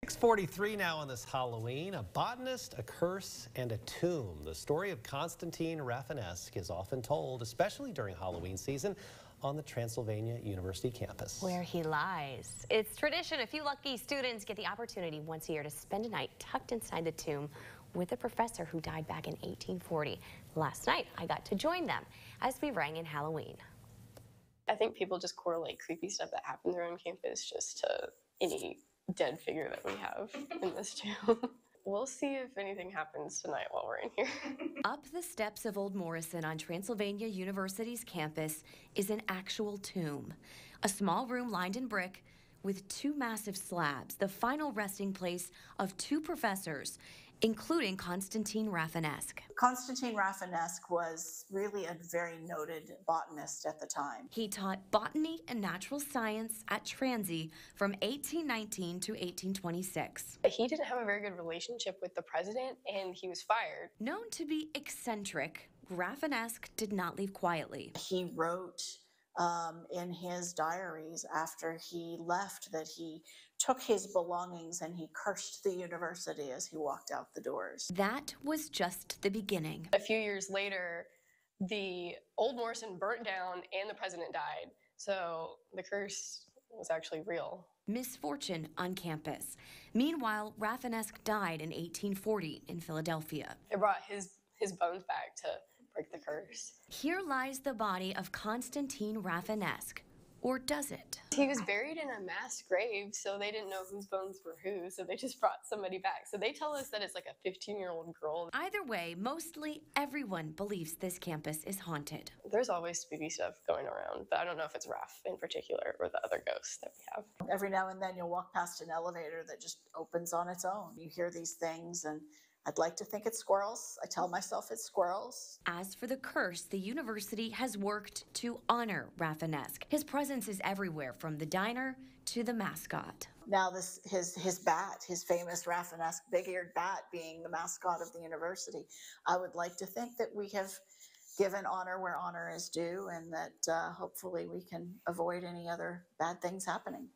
6:43 now on this Halloween. A botanist, a curse, and a tomb. The story of Constantine Rafinesque is often told, especially during Halloween season, on the Transylvania University campus. Where he lies. It's tradition. A few lucky students get the opportunity once a year to spend a night tucked inside the tomb with a professor who died back in 1840. Last night, I got to join them as we rang in Halloween. I think people just correlate creepy stuff that happened there on campus just to any dead figure that we have in this tomb. We'll see if anything happens tonight while we're in here. Up the steps of Old Morrison on Transylvania University's campus is an actual tomb. A small room lined in brick with two massive slabs, the final resting place of two professors, including Constantine Rafinesque. Constantine Rafinesque was really a very noted botanist at the time. He taught botany and natural science at Transy from 1819 to 1826. He didn't have a very good relationship with the president, and he was fired. Known to be eccentric, Rafinesque did not leave quietly. He wrote in his diaries after he left that he took his belongings and he cursed the university as he walked out the doors. That was just the beginning. A few years later, the Old Morrison burnt down and the president died. So the curse was actually real. Misfortune on campus. Meanwhile, Rafinesque died in 1840 in Philadelphia. It brought his bones back to break the curse. Here lies the body of Constantine Rafinesque. Or does it? He was buried in a mass grave, so they didn't know whose bones were whose, so they just brought somebody back. So they tell us that it's like a 15-year-old girl. Either way, mostly everyone believes this campus is haunted. There's always spooky stuff going around, but I don't know if it's Raf in particular or the other ghosts that we have. Every now and then you'll walk past an elevator that just opens on its own. You hear these things, and I'd like to think it's squirrels. I tell myself it's squirrels. As for the curse, the university has worked to honor Rafinesque. His presence is everywhere, from the diner to the mascot. Now his bat, his famous Rafinesque big-eared bat being the mascot of the university. I would like to think that we have given honor where honor is due, and that hopefully we can avoid any other bad things happening.